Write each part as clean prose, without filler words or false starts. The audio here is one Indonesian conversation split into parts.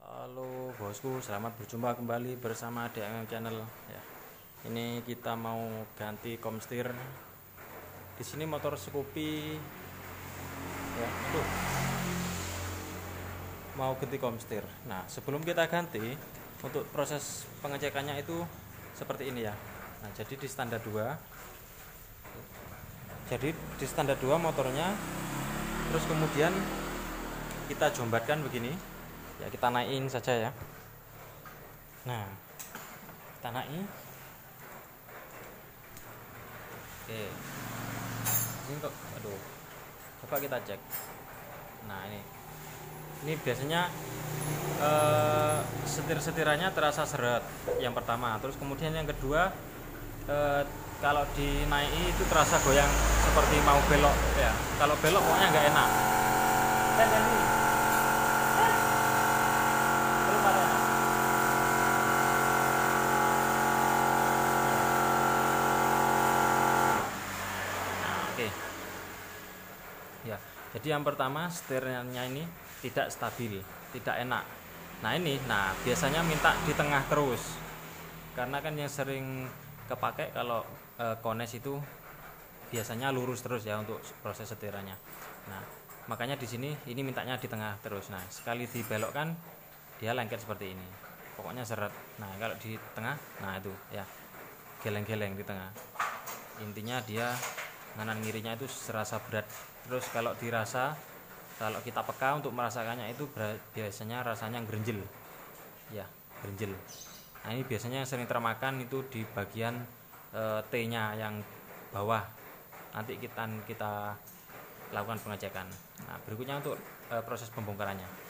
Halo bosku, selamat berjumpa kembali bersama DMM Channel. Ya, ini kita mau ganti komstir. Di sini motor Scoopy. Ya, mau ganti komstir. Nah, sebelum kita ganti, untuk proses pengecekannya itu seperti ini ya. Nah, jadi di standar 2. Jadi di standar 2 motornya, terus kemudian kita jombatkan begini. Ya, kita naikin saja ya. Nah, kita naikin. Oke. Ini kok, aduh. Coba kita cek. Nah, ini biasanya setir-setirannya terasa seret yang pertama. Terus kemudian yang kedua, kalau dinaiki itu terasa goyang seperti mau belok ya. Kalau belok pokoknya nggak enak. Belum ada enak. Nah, oke. Ya, jadi yang pertama setirnya ini tidak stabil, tidak enak. Nah biasanya minta di tengah terus, karena kan yang sering kepake kalau kones itu biasanya lurus terus ya untuk proses setirannya. Nah, makanya di sini ini mintanya di tengah terus. Nah, sekali dibelokkan dia lengket seperti ini, pokoknya seret. Nah, kalau di tengah, nah itu ya geleng-geleng di tengah. Intinya dia kanan kirinya itu serasa berat. Terus kalau dirasa, kalau kita peka untuk merasakannya itu biasanya rasanya gerenjel ya, gerenjel. Nah, ini biasanya yang sering termakan itu di bagian T-nya yang bawah. Nanti kita lakukan pengecekan. Nah, berikutnya untuk proses pembongkarannya.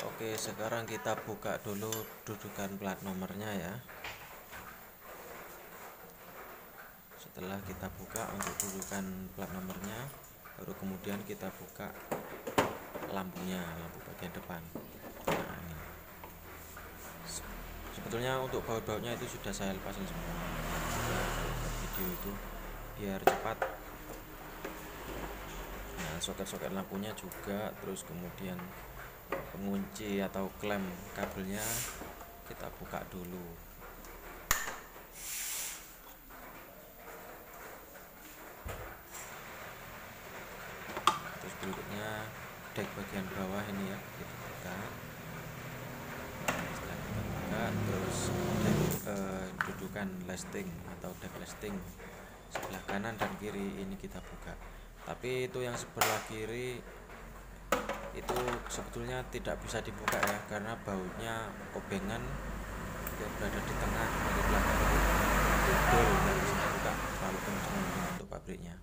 Oke, sekarang kita buka dulu dudukan plat nomornya ya. Setelah kita buka untuk dudukan plat nomornya, baru kemudian kita buka lampunya, lampu bagian depan. Nah, ini. Sebetulnya untuk baut-bautnya itu sudah saya lepasin semua. Video itu biar cepat. Nah, soket-soket lampunya juga, terus kemudian pengunci atau klem kabelnya kita buka dulu. Terus berikutnya dek bagian bawah ini ya kita buka. Setelah kita buka, terus dek dudukan lasting atau dek lasting sebelah kanan dan kiri ini kita buka. Tapi itu yang sebelah kiri itu sebetulnya tidak bisa dibuka ya, karena bautnya obengan yang berada di tengah dari belakang itu nggak bisa dibuka, terlalu kencang untuk pabriknya.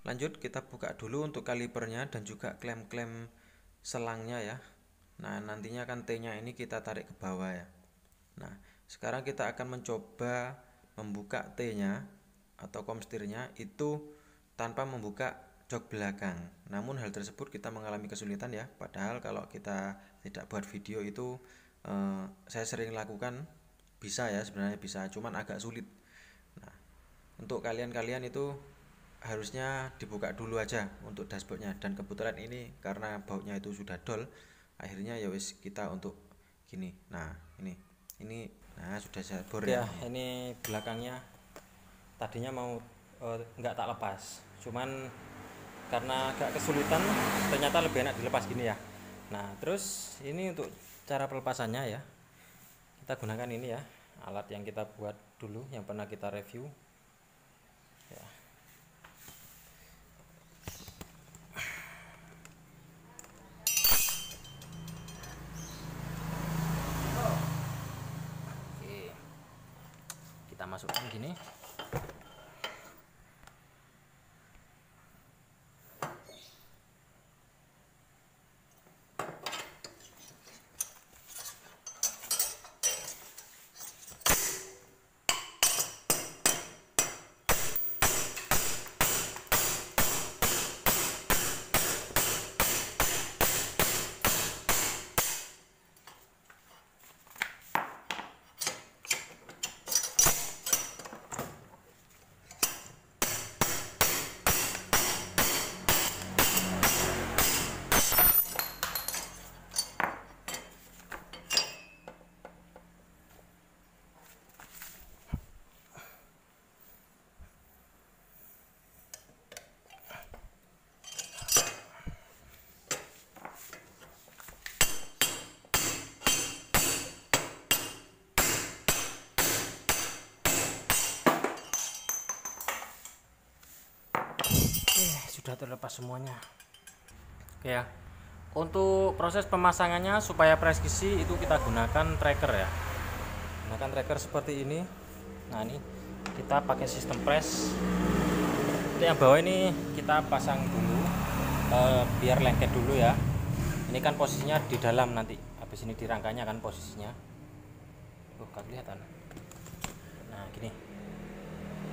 Lanjut kita buka dulu untuk kalipernya dan juga klem-klem selangnya ya. Nah, nantinya kan T-nya ini kita tarik ke bawah ya. Nah, sekarang kita akan mencoba membuka T-nya atau komstirnya itu tanpa membuka jok belakang. Namun hal tersebut kita mengalami kesulitan ya. Padahal kalau kita tidak buat video itu saya sering lakukan, bisa ya, sebenarnya bisa, cuman agak sulit. Nah, untuk kalian-kalian itu harusnya dibuka dulu aja untuk dashboardnya. Dan kebetulan ini karena bautnya itu sudah dol, akhirnya ya wis kita untuk gini. Nah, ini nah sudah saya bor ya. Ini belakangnya tadinya mau nggak tak lepas, cuman karena agak kesulitan, ternyata lebih enak dilepas gini ya. Nah, terus ini untuk cara pelepasannya ya, kita gunakan ini ya, alat yang kita buat dulu, yang pernah kita review ya. Oke, kita masukkan gini. sudah terlepas semuanya. Oke ya. Untuk proses pemasangannya supaya presisi itu kita gunakan tracker ya. Gunakan tracker seperti ini. Nah, ini kita pakai sistem press. Untuk yang bawah ini kita pasang dulu biar lengket dulu ya. Ini kan posisinya di dalam, nanti habis ini dirangkanya kan posisinya. Gak kelihatan. Nah, gini.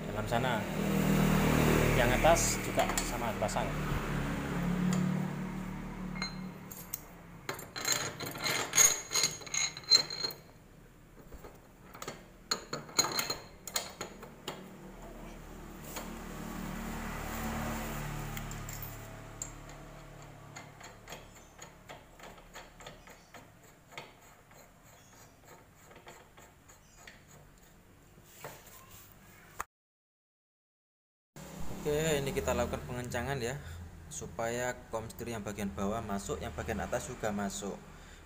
Dalam sana. Yang atas juga sama pasang. Oke, ini kita lakukan pengencangan ya, supaya kom setir yang bagian bawah masuk, yang bagian atas juga masuk.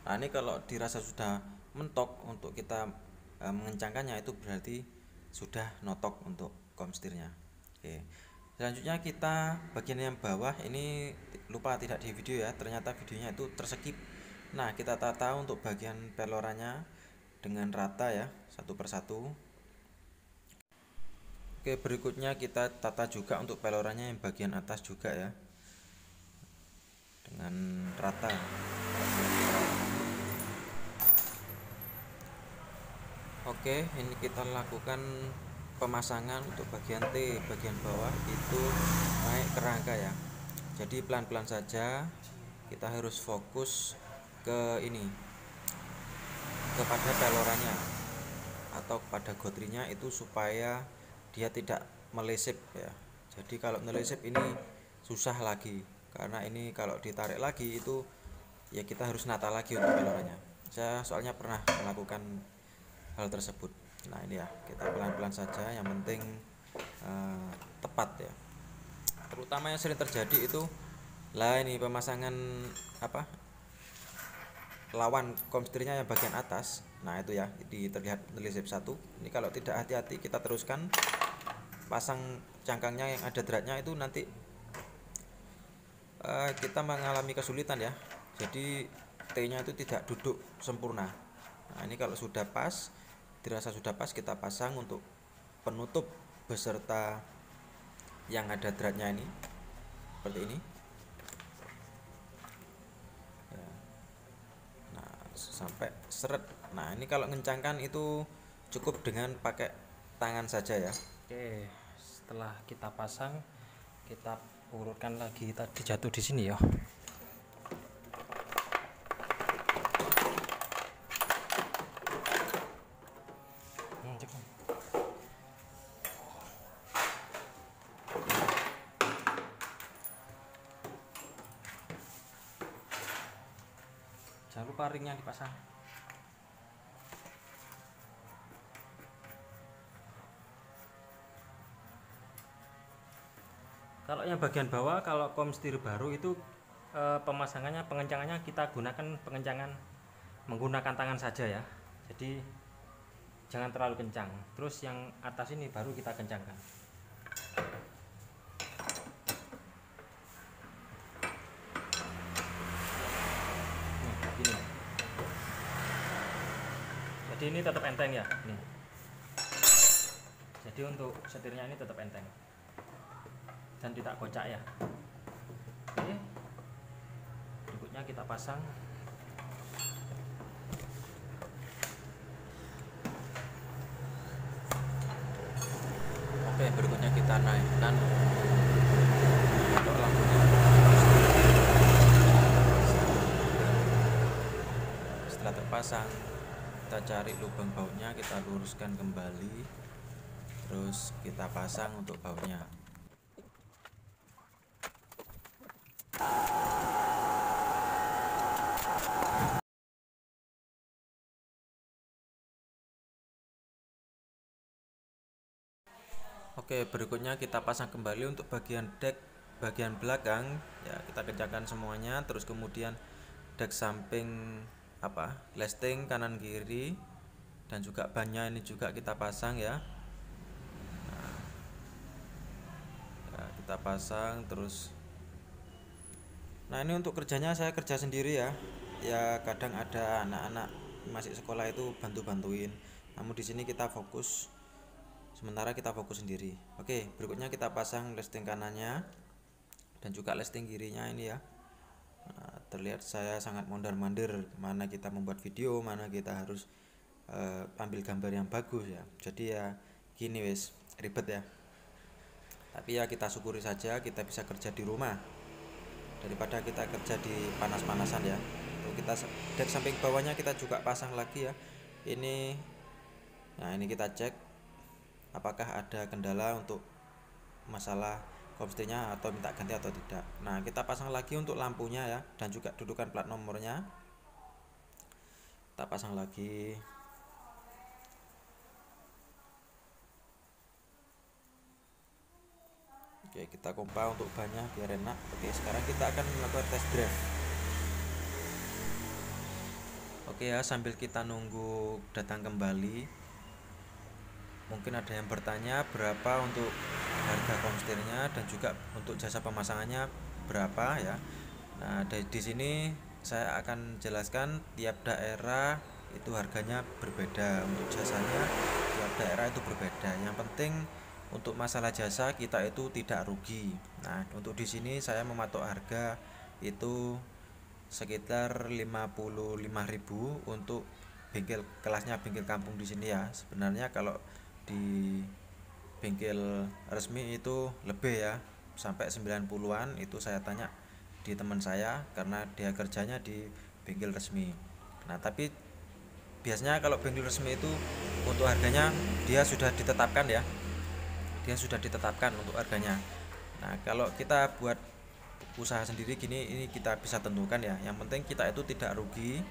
Nah, ini kalau dirasa sudah mentok untuk kita mengencangkannya, itu berarti sudah notok untuk kom setirnya. Oke, selanjutnya kita bagian yang bawah ini lupa tidak di video ya, ternyata videonya itu terskip. Nah, kita tata untuk bagian pelorannya dengan rata ya, satu persatu. Oke, berikutnya kita tata juga untuk pelorannya yang bagian atas juga ya, dengan rata. Oke, ini kita lakukan pemasangan untuk bagian T, bagian bawah itu naik ke rangka ya. Jadi pelan-pelan saja, kita harus fokus ke ini, kepada pelorannya atau kepada gotrinya itu, supaya dia tidak melesep ya. Jadi kalau melesep ini susah lagi, karena ini kalau ditarik lagi itu ya kita harus nata lagi untuk pelorannya. Saya soalnya pernah melakukan hal tersebut. Nah, ini ya, kita pelan-pelan saja, yang penting tepat ya. Terutama yang sering terjadi itu lah, ini pemasangan lawan kom setirnya yang bagian atas. Nah, itu ya, terlihat melesep satu. Ini kalau tidak hati-hati kita teruskan pasang cangkangnya yang ada dratnya, itu nanti kita mengalami kesulitan ya. Jadi T-nya itu tidak duduk sempurna. Nah, ini kalau sudah pas, dirasa sudah pas, kita pasang untuk penutup beserta yang ada dratnya ini, seperti ini ya. Nah, sampai seret. Nah, ini kalau ngencangkan itu cukup dengan pakai tangan saja ya. Oke, setelah kita pasang, kita urutkan lagi, tadi jatuh di sini ya. Jangan lupa ringnya dipasang. Kalau yang bagian bawah, kalau kom setir baru itu pemasangannya, pengencangannya kita gunakan pengencangan menggunakan tangan saja ya. Jadi jangan terlalu kencang. Terus yang atas ini baru kita kencangkan. Gini. Jadi ini tetap enteng ya. Nih. Jadi untuk setirnya ini tetap enteng dan tidak kocak ya. Oke, berikutnya kita pasang. Oke, berikutnya kita naikkan motor lampunya. Setelah terpasang, kita cari lubang bautnya, kita luruskan kembali, terus kita pasang untuk bautnya. Oke, berikutnya kita pasang kembali untuk bagian dek bagian belakang ya, kita kencangkan semuanya, terus kemudian dek samping lesting kanan kiri, dan juga bannya ini juga kita pasang ya. Nah, ya, kita pasang terus Nah ini untuk kerjanya saya kerja sendiri ya. Ya kadang ada anak-anak masih sekolah itu bantu-bantuin. Namun di sini kita fokus, sementara kita fokus sendiri. Oke, berikutnya kita pasang listing kanannya dan juga listing kirinya ini ya. Nah, terlihat saya sangat mondar-mandir mana kita membuat video, mana kita harus ambil gambar yang bagus ya. Jadi ya gini wes ribet ya. Tapi ya kita syukuri saja kita bisa kerja di rumah daripada kita kerja di panas-panasan ya. Tuh kita deck samping bawahnya kita juga pasang lagi ya. Ini, nah ini kita cek apakah ada kendala untuk masalah komstinya atau minta ganti atau tidak. Nah kita pasang lagi untuk lampunya ya, dan juga dudukan plat nomornya kita pasang lagi. Oke, kita pompa untuk bannya biar enak. Oke, sekarang kita akan melakukan test drive. Oke ya, sambil kita nunggu datang kembali, mungkin ada yang bertanya berapa untuk harga komstirnya dan juga untuk jasa pemasangannya berapa ya. Nah, di sini saya akan jelaskan tiap daerah itu harganya berbeda, untuk jasanya tiap daerah itu berbeda. Yang penting untuk masalah jasa kita itu tidak rugi. Nah, untuk di sini saya mematok harga itu sekitar 55.000 untuk bengkel kelasnya bengkel kampung di sini ya. Sebenarnya kalau di bengkel resmi itu lebih ya, sampai 90-an. Itu saya tanya di teman saya karena dia kerjanya di bengkel resmi. Nah, tapi biasanya kalau bengkel resmi itu untuk harganya dia sudah ditetapkan ya. Dia sudah ditetapkan untuk harganya. Nah, kalau kita buat usaha sendiri gini, ini kita bisa tentukan ya. Yang penting kita itu tidak rugi,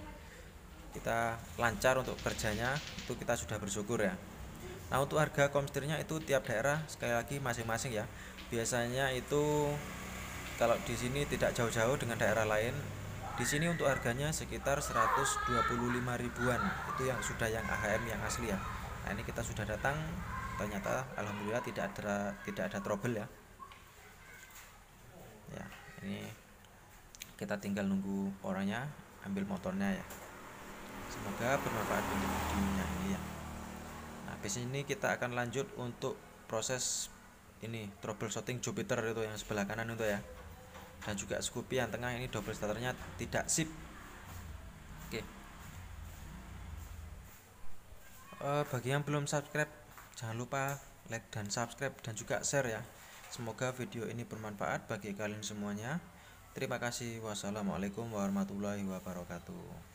kita lancar untuk kerjanya, itu kita sudah bersyukur ya. Nah, untuk harga komstirnya itu tiap daerah sekali lagi masing-masing ya. Biasanya itu kalau di sini tidak jauh-jauh dengan daerah lain. Di sini untuk harganya sekitar 125 ribuan. Itu yang sudah yang AHM yang asli ya. Nah, ini kita sudah datang, ternyata alhamdulillah tidak ada trouble ya. Ya, ini kita tinggal nunggu orangnya ambil motornya ya. Semoga bermanfaat untuk videonya ini ya. Nah, habis ini kita akan lanjut untuk proses ini troubleshooting Jupiter itu yang sebelah kanan itu ya. Dan juga Scoopy yang tengah ini double starternya tidak sip. Oke. Bagi yang belum subscribe, jangan lupa like dan subscribe dan juga share ya. Semoga video ini bermanfaat bagi kalian semuanya. Terima kasih. Wassalamualaikum warahmatullahi wabarakatuh.